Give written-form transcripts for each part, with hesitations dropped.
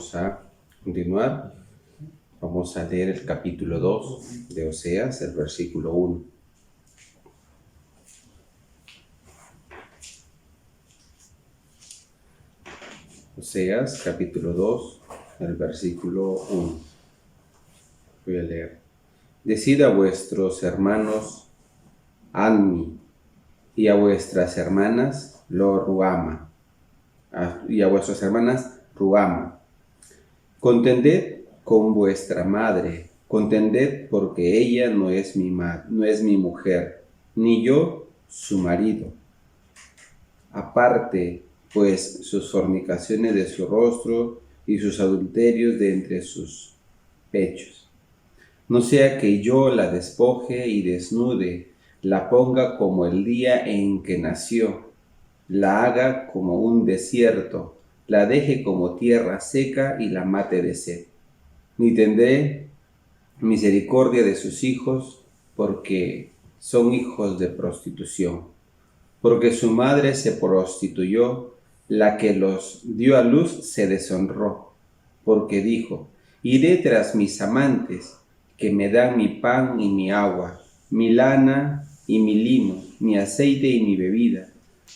Vamos a continuar. Vamos a leer el capítulo 2 de Oseas, el versículo 1. Oseas, capítulo 2, el versículo 1. Voy a leer. Decid a vuestros hermanos Anmi, y a vuestras hermanas Lo Ruama, y a vuestras hermanas Ruama. Contended con vuestra madre, contended porque ella no es mi mujer, ni yo su marido. Aparte, pues, sus fornicaciones de su rostro y sus adulterios de entre sus pechos. No sea que yo la despoje y desnude, la ponga como el día en que nació, la haga como un desierto, la deje como tierra seca y la mate de sed. Ni tendré misericordia de sus hijos, porque son hijos de prostitución. Porque su madre se prostituyó, la que los dio a luz se deshonró. Porque dijo: iré tras mis amantes, que me dan mi pan y mi agua, mi lana y mi lino, mi aceite y mi bebida.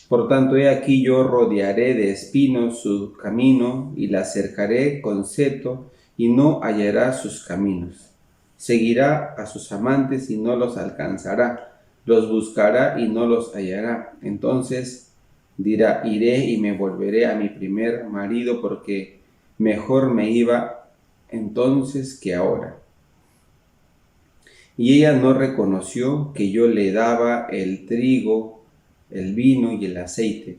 Por tanto, he aquí yo rodearé de espinos su camino, y la cercaré con seto, y no hallará sus caminos. Seguirá a sus amantes y no los alcanzará, los buscará y no los hallará. Entonces dirá: iré y me volveré a mi primer marido, porque mejor me iba entonces que ahora. Y ella no reconoció que yo le daba el trigo, el vino y el aceite,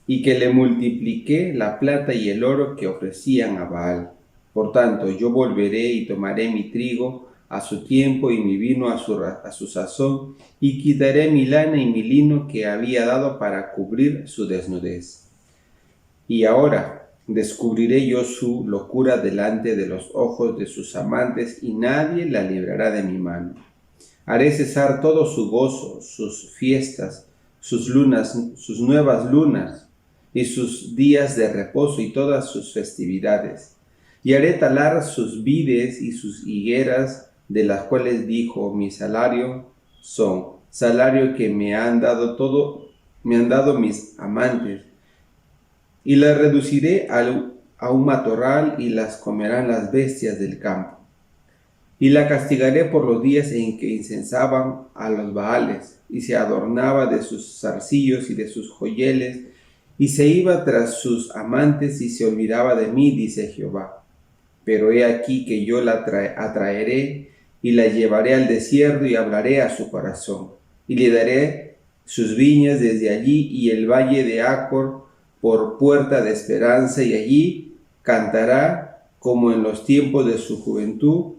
y que le multipliqué la plata y el oro que ofrecían a Baal. Por tanto, yo volveré y tomaré mi trigo a su tiempo y mi vino a su sazón, y quitaré mi lana y mi lino que había dado para cubrir su desnudez. Y ahora descubriré yo su locura delante de los ojos de sus amantes, y nadie la librará de mi mano. Haré cesar todo su gozo, sus fiestas, sus lunas, sus nuevas lunas, y sus días de reposo y todas sus festividades. Y haré talar sus vides y sus higueras, de las cuales dijo: mi salario son salario que me han dado mis amantes. Y las reduciré a un matorral, y las comerán las bestias del campo. Y la castigaré por los días en que incensaban a los Baales, y se adornaba de sus zarcillos y de sus joyeles, y se iba tras sus amantes y se olvidaba de mí, dice Jehová. Pero he aquí que yo la atraeré y la llevaré al desierto, y hablaré a su corazón, y le daré sus viñas desde allí, y el valle de Acor por puerta de esperanza, y allí cantará como en los tiempos de su juventud,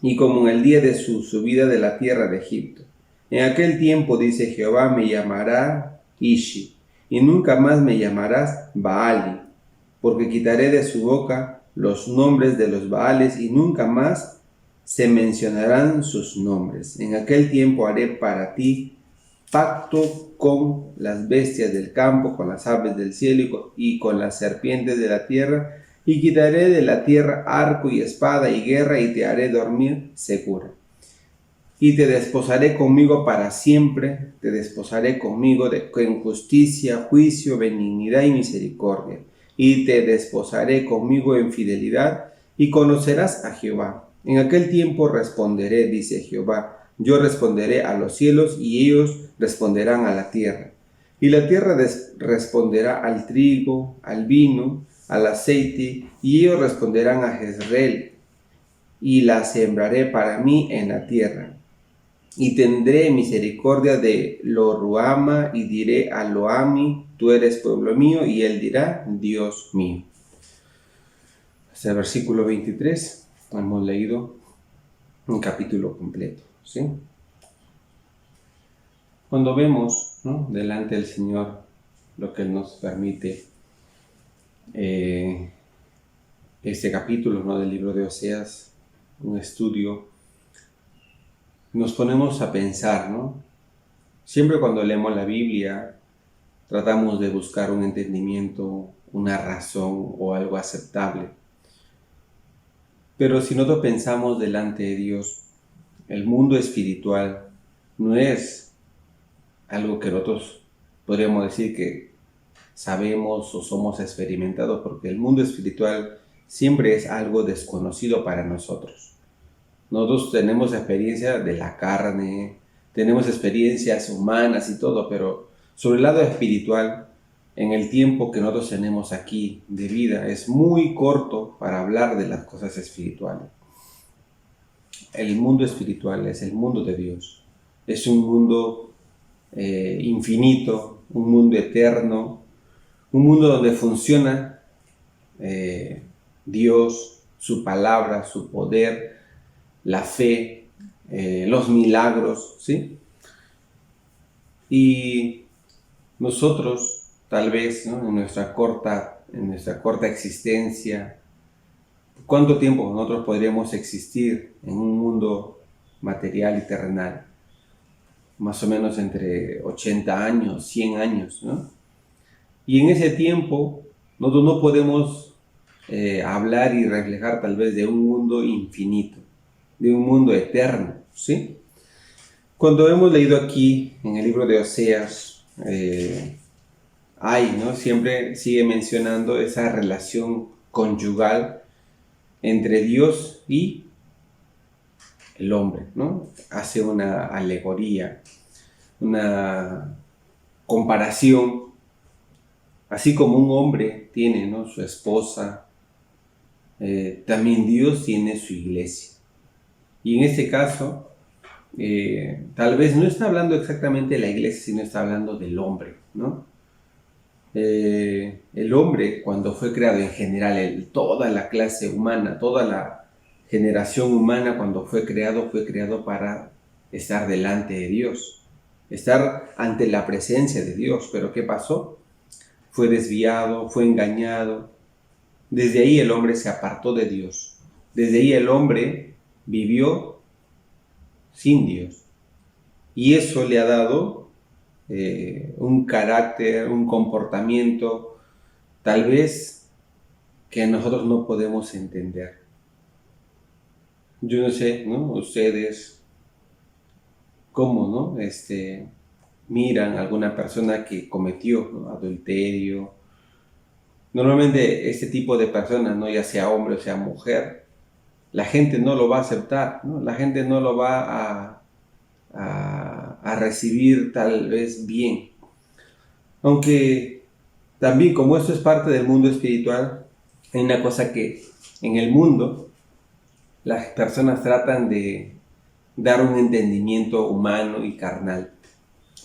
y como en el día de su subida de la tierra de Egipto. En aquel tiempo, dice Jehová, me llamará Ishi, y nunca más me llamarás Baali, porque quitaré de su boca los nombres de los Baales, y nunca más se mencionarán sus nombres. En aquel tiempo haré para ti pacto con las bestias del campo, con las aves del cielo y con las serpientes de la tierra, y quitaré de la tierra arco y espada y guerra, y te haré dormir segura. Y te desposaré conmigo para siempre, te desposaré conmigo en justicia, juicio, benignidad y misericordia. Y te desposaré conmigo en fidelidad, y conocerás a Jehová. En aquel tiempo responderé, dice Jehová. Yo responderé a los cielos, y ellos responderán a la tierra. Y la tierra responderá al trigo, al vino, al aceite, y ellos responderán a Jezreel, y la sembraré para mí en la tierra. Y tendré misericordia de Lo Ruama, y diré a Lo Ami: tú eres pueblo mío, y él dirá: Dios mío. Hasta el versículo 23 hemos leído un capítulo completo, ¿sí? Cuando vemos, ¿no?, delante del Señor lo que Él nos permite, este capítulo, ¿no?, del libro de Oseas, un estudio, nos ponemos a pensar, ¿no? Siempre cuando leemos la Biblia tratamos de buscar un entendimiento una razón o algo aceptable. Pero si nosotros pensamos delante de Dios, el mundo espiritual no es algo que nosotros podríamos decir que sabemos o somos experimentados, porque el mundo espiritual siempre es algo desconocido para nosotros. Nosotros tenemos experiencia de la carne, tenemos experiencias humanas y todo, pero sobre el lado espiritual, en el tiempo que nosotros tenemos aquí de vida, es muy corto para hablar de las cosas espirituales. El mundo espiritual es el mundo de Dios. Es un mundo infinito, un mundo eterno, un mundo donde funciona Dios, su palabra, su poder, la fe, los milagros, ¿sí? Y nosotros, tal vez, ¿no? en nuestra corta existencia, ¿cuánto tiempo nosotros podríamos existir en un mundo material y terrenal? Más o menos entre 80 años, 100 años, ¿no? Y en ese tiempo, nosotros no podemos hablar y reflejar tal vez de un mundo infinito, de un mundo eterno, ¿sí? Cuando hemos leído aquí en el libro de Oseas, ¿no? Siempre sigue mencionando esa relación conyugal entre Dios y el hombre, ¿no? Hace una alegoría, una comparación, así como un hombre tiene, ¿no? su esposa, también Dios tiene su iglesia. Y en este caso, tal vez no está hablando exactamente de la iglesia, sino está hablando del hombre, ¿no? El hombre, cuando fue creado en general, toda la clase humana, toda la generación humana, cuando fue creado para estar delante de Dios, estar ante la presencia de Dios. Pero ¿qué pasó? Fue desviado, fue engañado. Desde ahí el hombre se apartó de Dios. Desde ahí el hombre vivió sin Dios. Y eso le ha dado un carácter, un comportamiento, tal vez que nosotros no podemos entender. Yo no sé, ¿no? Ustedes, ¿cómo, no? Miran a alguna persona que cometió, ¿no? adulterio. Normalmente este tipo de personas, ¿no? Ya sea hombre o sea mujer, la gente no lo va a aceptar, ¿no? La gente no lo va a recibir tal vez bien. Aunque también, como esto es parte del mundo espiritual, hay una cosa que en el mundo las personas tratan de dar un entendimiento humano y carnal.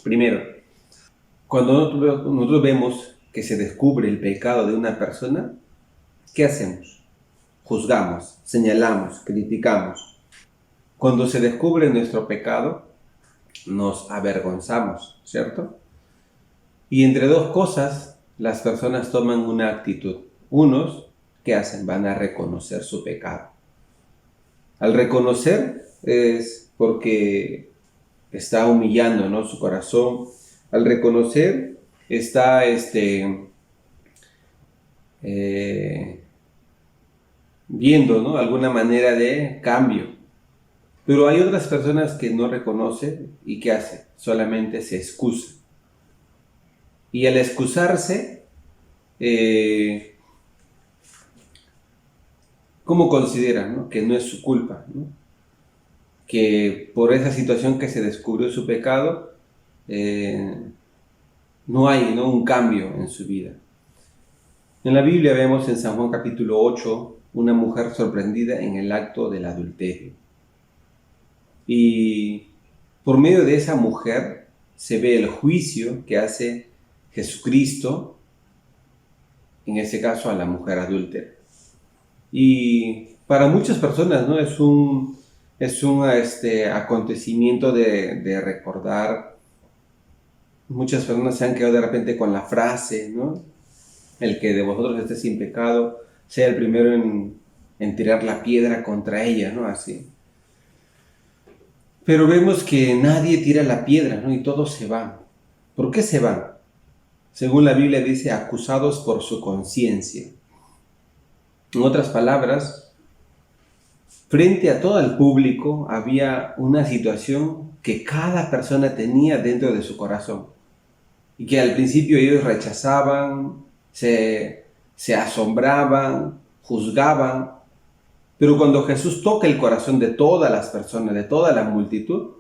Primero, cuando nosotros vemos que se descubre el pecado de una persona, ¿qué hacemos? Juzgamos, señalamos, criticamos. Cuando se descubre nuestro pecado, nos avergonzamos, ¿cierto? Y entre dos cosas, las personas toman una actitud. Unos, ¿qué hacen? Van a reconocer su pecado. Al reconocer es porque está humillando, ¿no? su corazón. Al reconocer está viendo, ¿no? alguna manera de cambio. Pero hay otras personas que no reconocen y ¿qué hacen? Solamente se excusan. Y al excusarse, ¿cómo consideran, ¿no? que no es su culpa? ¿no? Que por esa situación que se descubrió su pecado, no hay, ¿no? un cambio en su vida. En la Biblia vemos en San Juan capítulo 8 una mujer sorprendida en el acto del adulterio. Y por medio de esa mujer se ve el juicio que hace Jesucristo, en este caso a la mujer adúltera. Y para muchas personas, ¿no? es un acontecimiento de recordar. Muchas personas se han quedado de repente con la frase, ¿no? El que de vosotros esté sin pecado, sea el primero en tirar la piedra contra ella, ¿no? Así. Pero vemos que nadie tira la piedra, ¿no? Y todos se van. ¿Por qué se van? Según la Biblia dice, acusados por su conciencia. En otras palabras, frente a todo el público había una situación que cada persona tenía dentro de su corazón y que al principio ellos rechazaban, se asombraban, juzgaban, pero cuando Jesús toca el corazón de todas las personas, de toda la multitud,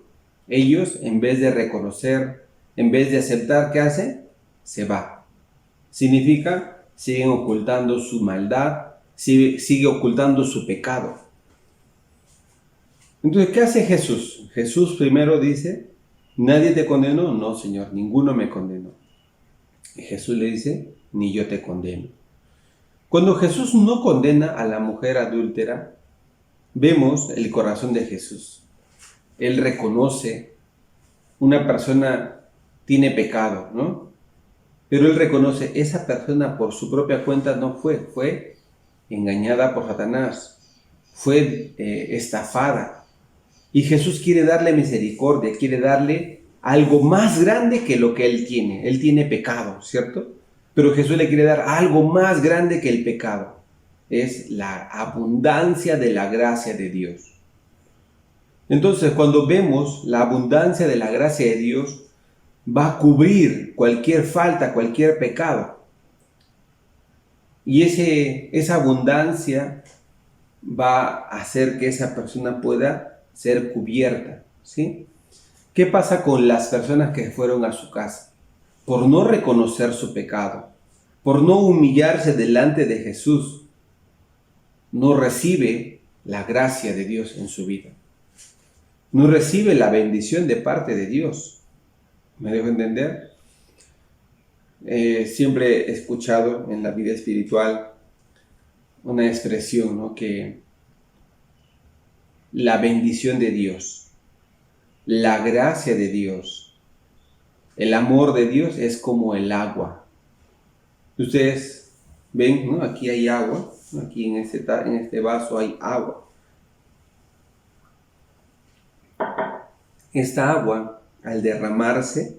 ellos, en vez de reconocer, en vez de aceptar, ¿qué hacen? Se va. Significa, siguen ocultando su maldad, sigue ocultando su pecado. Entonces, ¿qué hace Jesús? Jesús primero dice, ¿nadie te condenó? No, Señor, ninguno me condenó. Y Jesús le dice, ni yo te condeno. Cuando Jesús no condena a la mujer adúltera, vemos el corazón de Jesús. Él reconoce, una persona tiene pecado, ¿no? Pero él reconoce, esa persona por su propia cuenta no fue engañada por Satanás, fue estafada. Y Jesús quiere darle misericordia, quiere darle algo más grande que lo que él tiene. Él tiene pecado, ¿cierto? Pero Jesús le quiere dar algo más grande que el pecado. Es la abundancia de la gracia de Dios. Entonces, cuando vemos la abundancia de la gracia de Dios, va a cubrir cualquier falta, cualquier pecado. Y esa abundancia va a hacer que esa persona pueda ser cubierta, ¿sí? ¿Qué pasa con las personas que fueron a su casa? Por no reconocer su pecado, por no humillarse delante de Jesús, no recibe la gracia de Dios en su vida. No recibe la bendición de parte de Dios. ¿Me dejo entender? Siempre he escuchado en la vida espiritual una expresión, ¿no? Que la bendición de Dios, la gracia de Dios, el amor de Dios es como el agua. Ustedes ven, ¿no? Aquí hay agua, ¿no? Aquí en este vaso hay agua. Esta agua, al derramarse,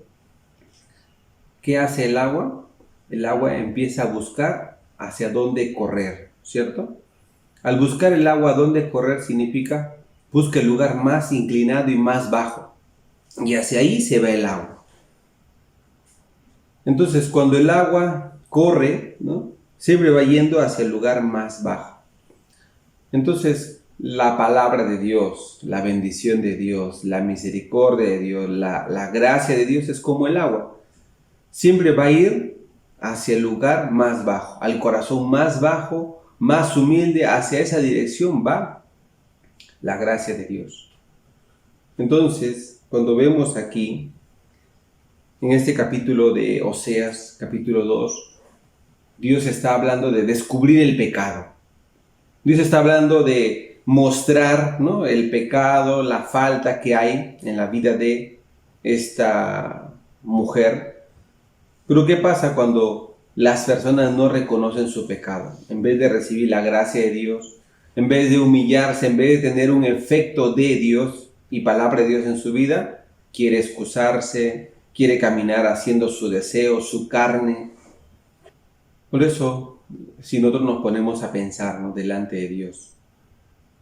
¿qué hace el agua? El agua empieza a buscar hacia dónde correr, ¿cierto? Al buscar el agua dónde correr significa busca el lugar más inclinado y más bajo. Y hacia ahí se va el agua. Entonces, cuando el agua corre, ¿no? Siempre va yendo hacia el lugar más bajo. Entonces, la palabra de Dios, la bendición de Dios, la misericordia de Dios, la gracia de Dios es como el agua. Siempre va a ir hacia el lugar más bajo, al corazón más bajo, más humilde, hacia esa dirección va la gracia de Dios. Entonces, cuando vemos aquí, en este capítulo de Oseas, capítulo 2, Dios está hablando de descubrir el pecado. Dios está hablando de mostrar, ¿no? El pecado, la falta que hay en la vida de esta mujer. Pero ¿qué pasa cuando las personas no reconocen su pecado? En vez de recibir la gracia de Dios, en vez de humillarse, en vez de tener un efecto de Dios y palabra de Dios en su vida, quiere excusarse, quiere caminar haciendo su deseo, su carne. Por eso, si nosotros nos ponemos a pensar, ¿no? Delante de Dios,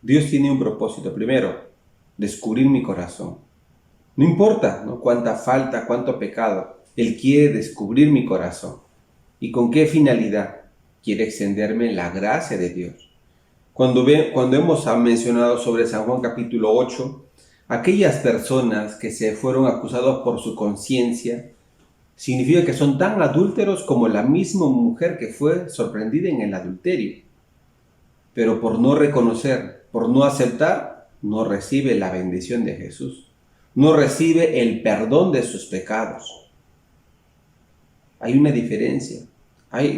Dios tiene un propósito. Primero, descubrir mi corazón. No importa, ¿no? Cuánta falta, cuánto pecado. Él quiere descubrir mi corazón. ¿Y con qué finalidad? Quiere extenderme la gracia de Dios. Cuando hemos mencionado sobre San Juan capítulo 8, aquellas personas que se fueron acusados por su conciencia, significa que son tan adúlteros como la misma mujer que fue sorprendida en el adulterio. Pero por no reconocer, por no aceptar, no recibe la bendición de Jesús. No recibe el perdón de sus pecados. Hay una diferencia.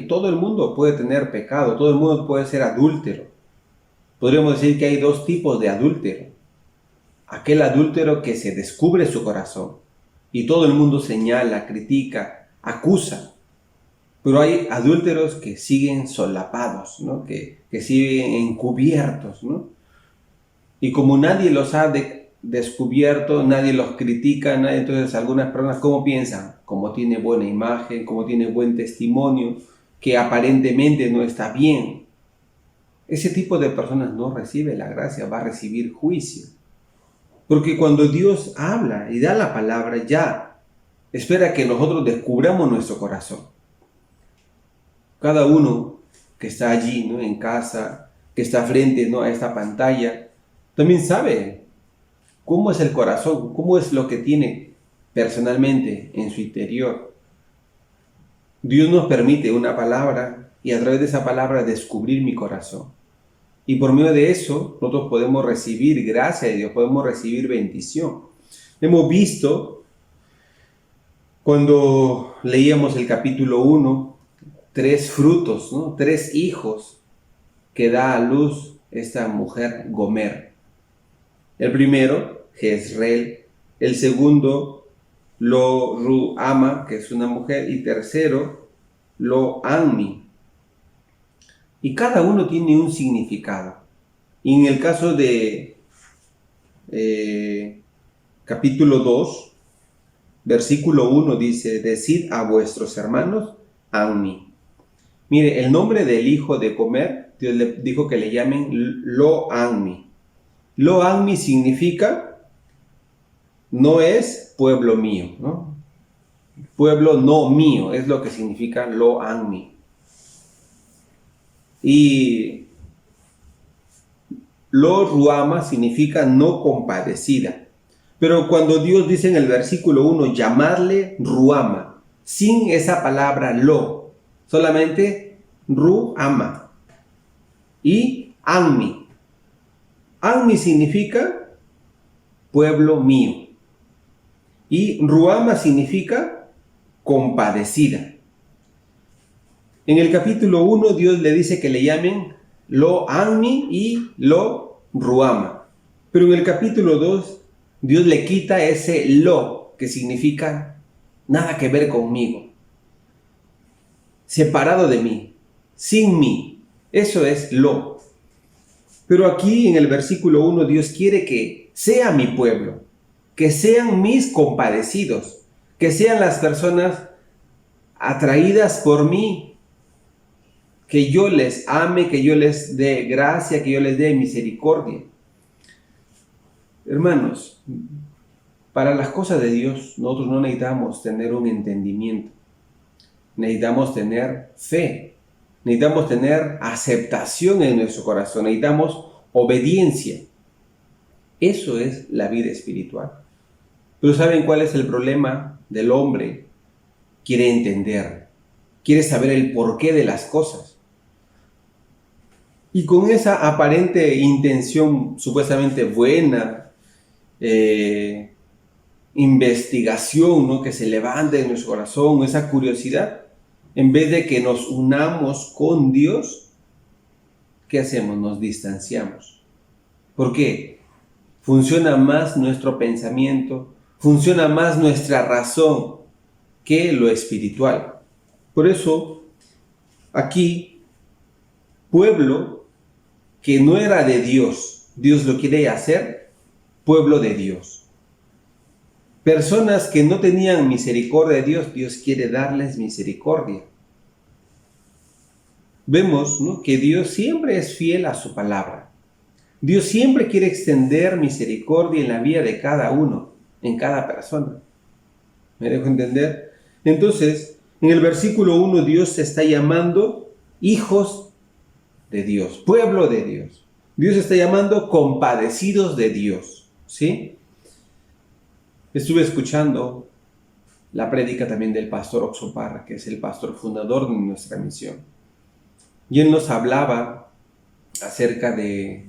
Todo el mundo puede tener pecado, todo el mundo puede ser adúltero. Podríamos decir que hay dos tipos de adúltero. Aquel adúltero que se descubre su corazón y todo el mundo señala, critica, acusa. Pero hay adúlteros que siguen solapados, ¿no? Que siguen encubiertos, ¿no? Y como nadie los ha descubierto, nadie los critica, entonces algunas personas, ¿cómo piensan? Como tiene buena imagen, como tiene buen testimonio, que aparentemente no está bien. Ese tipo de personas no recibe la gracia, va a recibir juicio. Porque cuando Dios habla y da la palabra, ya espera que nosotros descubramos nuestro corazón. Cada uno que está allí, ¿no?, en casa, que está frente, ¿no?, a esta pantalla, también sabe cómo es el corazón, cómo es lo que tiene personalmente en su interior. Dios nos permite una palabra y a través de esa palabra descubrir mi corazón. Y por medio de eso nosotros podemos recibir gracia de Dios, podemos recibir bendición. Hemos visto cuando leíamos el capítulo 1, 3 frutos, ¿no?, 3 hijos que da a luz esta mujer Gomer. El primero, Jezreel. El segundo, Lo-Ruhama, que es una mujer. Y tercero, Lo-Ammi. Y cada uno tiene un significado. Y en el caso de capítulo 2, versículo 1 dice: decid a vuestros hermanos Ammi. Mire, el nombre del hijo de Gomer, Dios le dijo que le llamen Lo-Ammi. Lo-Ammi significa, no es pueblo mío, ¿no? Pueblo no mío, es lo que significa Lo-Ammi. Y Lo-Ruhama significa no compadecida. Pero cuando Dios dice en el versículo 1, llamarle Ruhama, sin esa palabra lo, solamente Ruhama y Ammi. Ammi significa pueblo mío y Ruhama significa compadecida. En el capítulo 1 Dios le dice que le llamen Lo-Ammi y Lo-Ruhama. Pero en el capítulo 2 Dios le quita ese lo, que significa nada que ver conmigo, separado de mí, sin mí. Eso es lo. Pero aquí en el versículo 1 Dios quiere que sea mi pueblo, que sean mis compadecidos, que sean las personas atraídas por mí, que yo les ame, que yo les dé gracia, que yo les dé misericordia. Hermanos, para las cosas de Dios nosotros no necesitamos tener un entendimiento, necesitamos tener fe, necesitamos tener aceptación en nuestro corazón, necesitamos obediencia. Eso es la vida espiritual. Pero ¿saben cuál es el problema del hombre? Quiere entender, quiere saber el porqué de las cosas. Y con esa aparente intención supuestamente buena, investigación, ¿no?, que se levante en nuestro corazón, esa curiosidad, en vez de que nos unamos con Dios, ¿qué hacemos? Nos distanciamos. ¿Por qué? Funciona más nuestro pensamiento, funciona más nuestra razón que lo espiritual. Por eso, aquí, pueblo que no era de Dios, Dios lo quiere hacer pueblo de Dios. Personas que no tenían misericordia de Dios, Dios quiere darles misericordia. Vemos, ¿no?, que Dios siempre es fiel a su palabra. Dios siempre quiere extender misericordia en la vida de cada uno, en cada persona. ¿Me dejo entender? Entonces, en el versículo 1 Dios se está llamando hijos de Dios, pueblo de Dios. Dios está llamando compadecidos de Dios. ¿Sí? Estuve escuchando la prédica también del pastor Oxoparra, que es el pastor fundador de nuestra misión. Y él nos hablaba acerca de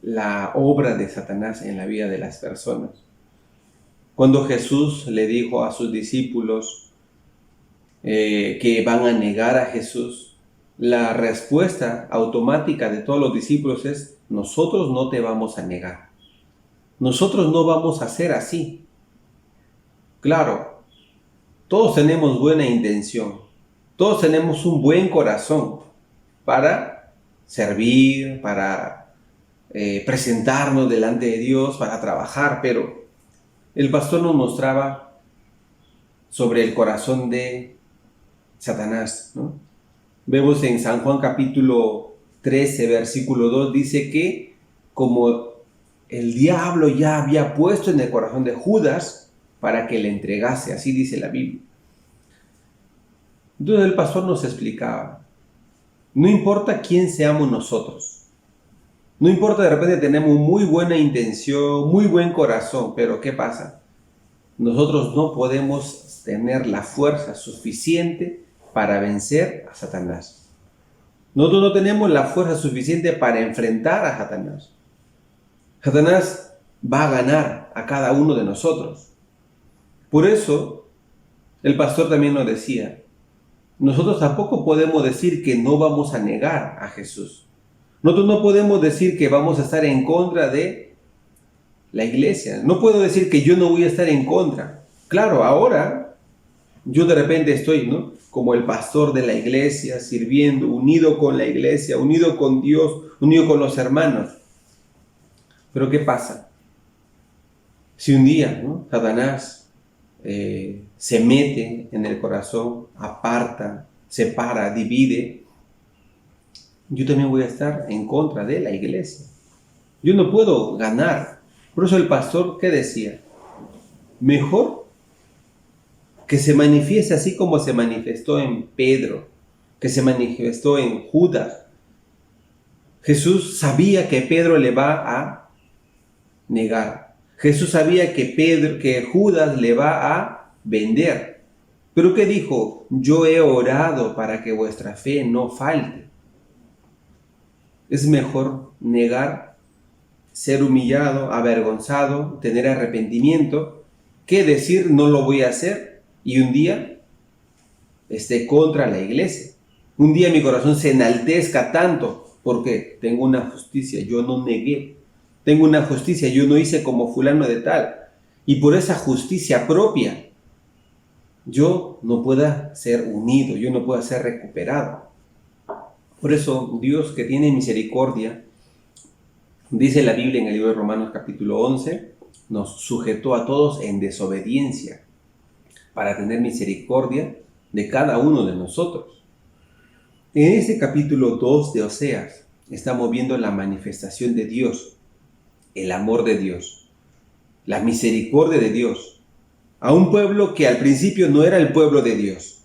la obra de Satanás en la vida de las personas. Cuando Jesús le dijo a sus discípulos que van a negar a Jesús, la respuesta automática de todos los discípulos es: nosotros no te vamos a negar. Nosotros no vamos a ser así. Claro, todos tenemos buena intención. Todos tenemos un buen corazón para servir, para presentarnos delante de Dios para trabajar, pero el pastor nos mostraba sobre el corazón de Satanás, ¿no? Vemos en San Juan capítulo 13, versículo 2, dice que como el diablo ya había puesto en el corazón de Judas para que le entregase, así dice la Biblia. Entonces el pastor nos explicaba, no importa quién seamos nosotros, no importa, de repente tenemos muy buena intención, muy buen corazón, pero ¿qué pasa? Nosotros no podemos tener la fuerza suficiente para vencer a Satanás. Nosotros no tenemos la fuerza suficiente para enfrentar a Satanás. Satanás va a ganar a cada uno de nosotros. Por eso, el pastor también nos decía, nosotros tampoco podemos decir que no vamos a negar a Jesús. Nosotros no podemos decir que vamos a estar en contra de la iglesia. No puedo decir que yo no voy a estar en contra. Claro, ahora yo de repente estoy, ¿no?, como el pastor de la iglesia, sirviendo, unido con la iglesia, unido con Dios, unido con los hermanos. Pero ¿qué pasa? Si un día, ¿no?, Satanás se mete en el corazón, aparta, separa, divide, yo también voy a estar en contra de la iglesia. Yo no puedo ganar. Por eso el pastor, ¿qué decía? Mejor que se manifieste así como se manifestó en Pedro, que se manifestó en Judas. Jesús sabía que Pedro le va a negar. Jesús sabía que Judas le va a vender. Pero ¿qué dijo? Yo he orado para que vuestra fe no falte. Es mejor negar, ser humillado, avergonzado, tener arrepentimiento, que decir no lo voy a hacer y un día esté contra la iglesia. Un día mi corazón se enaltezca tanto porque tengo una justicia, yo no negué. Tengo una justicia, yo no hice como fulano de tal. Y por esa justicia propia, yo no pueda ser unido, yo no pueda ser recuperado. Por eso Dios, que tiene misericordia, dice la Biblia en el libro de Romanos capítulo 11, nos sujetó a todos en desobediencia para tener misericordia de cada uno de nosotros. En este capítulo 2 de Oseas estamos viendo la manifestación de Dios, el amor de Dios, la misericordia de Dios, a un pueblo que al principio no era el pueblo de Dios,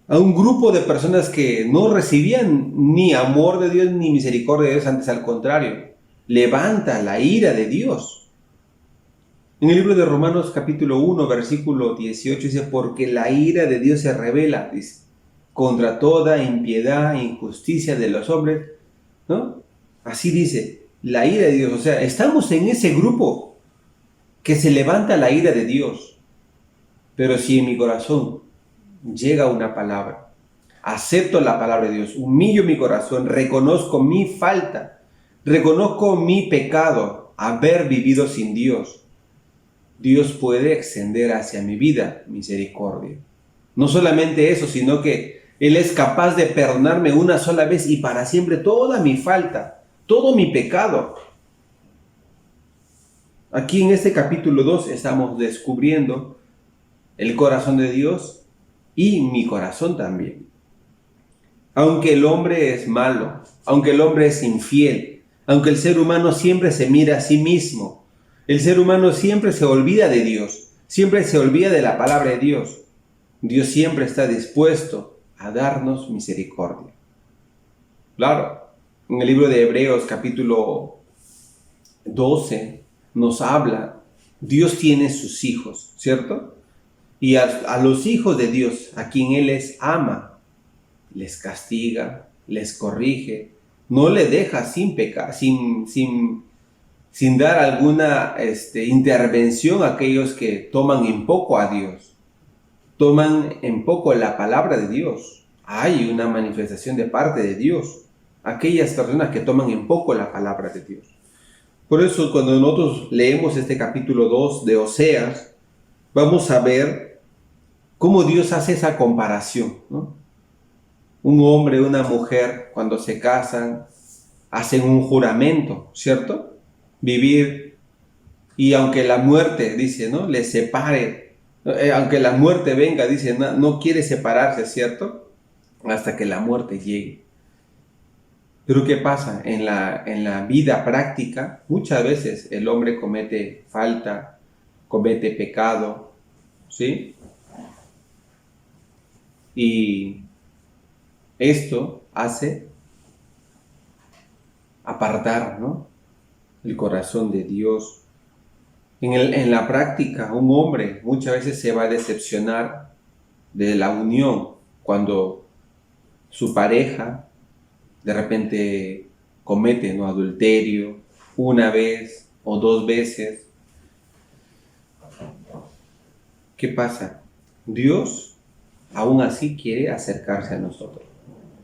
a un grupo de personas que no recibían ni amor de Dios ni misericordia de Dios, antes al contrario, levanta la ira de Dios. En el libro de Romanos capítulo 1, versículo 18 dice, porque la ira de Dios se revela, dice, contra toda impiedad e injusticia de los hombres, ¿no? Así dice, la ira de Dios, o sea, estamos en ese grupo que se levanta la ira de Dios. Pero si en mi corazón llega una palabra, acepto la palabra de Dios, humillo mi corazón, reconozco mi falta, reconozco mi pecado, haber vivido sin Dios, Dios puede extender hacia mi vida misericordia. No solamente eso, sino que Él es capaz de perdonarme una sola vez y para siempre toda mi falta, todo mi pecado. Aquí en este capítulo 2 estamos descubriendo el corazón de Dios y mi corazón también. Aunque el hombre es malo, aunque el hombre es infiel, aunque el ser humano siempre se mira a sí mismo, el ser humano siempre se olvida de Dios, siempre se olvida de la palabra de Dios, Dios siempre está dispuesto a darnos misericordia. Claro, en el libro de Hebreos capítulo 12 nos habla, Dios tiene sus hijos, ¿cierto? Y a los hijos de Dios, a quien Él les ama, les castiga, les corrige, no le deja sin pecar, sin dar alguna intervención a aquellos que toman en poco a Dios, toman en poco la palabra de Dios. Hay una manifestación de parte de Dios, aquellas personas que toman en poco la palabra de Dios. Por eso cuando nosotros leemos este capítulo 2 de Oseas, vamos a ver cómo Dios hace esa comparación, ¿no? Un hombre y una mujer, cuando se casan, hacen un juramento, ¿cierto? Vivir, y aunque la muerte, dice, ¿no? Les separe, aunque la muerte venga, dice, no, no quiere separarse, ¿cierto? Hasta que la muerte llegue. Pero ¿qué pasa? En la vida práctica, muchas veces el hombre comete falta, comete pecado, ¿sí? Y esto hace apartar, ¿no?, el corazón de Dios. En la práctica, un hombre muchas veces se va a decepcionar de la unión cuando su pareja de repente comete, ¿no?, adulterio una vez o dos veces. ¿Qué pasa? Dios aún así quiere acercarse a nosotros.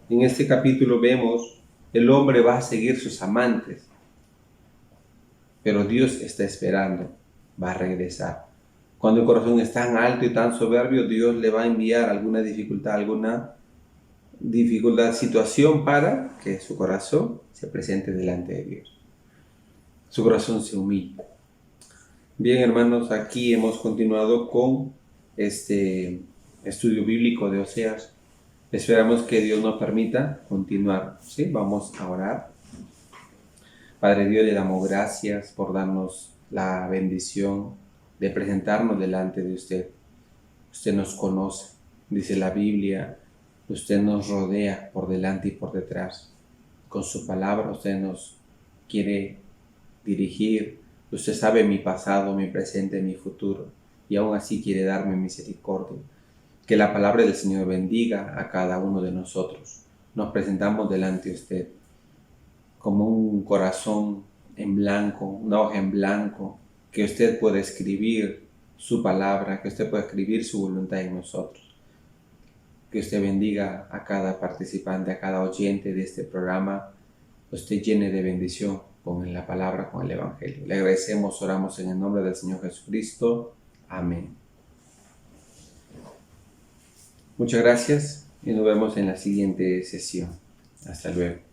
En este capítulo vemos, el hombre va a seguir sus amantes, pero Dios está esperando, va a regresar. Cuando el corazón es tan alto y tan soberbio, Dios le va a enviar alguna dificultad, situación para que su corazón se presente delante de Dios. Su corazón se humilla. Bien, hermanos, aquí hemos continuado con este estudio bíblico de Oseas. Esperamos que Dios nos permita continuar, ¿sí? Vamos a orar. Padre Dios, le damos gracias por darnos la bendición de presentarnos delante de usted. Usted nos conoce, dice la Biblia, usted nos rodea por delante y por detrás. Con su palabra usted nos quiere dirigir. Usted sabe mi pasado, mi presente, mi futuro, y aún así quiere darme misericordia. Que la palabra del Señor bendiga a cada uno de nosotros. Nos presentamos delante de usted como un corazón en blanco, una hoja en blanco, que usted pueda escribir su palabra, que usted pueda escribir su voluntad en nosotros. Que usted bendiga a cada participante, a cada oyente de este programa. Usted llene de bendición con la palabra, con el Evangelio. Le agradecemos, oramos en el nombre del Señor Jesucristo. Amén. Muchas gracias y nos vemos en la siguiente sesión. Hasta luego.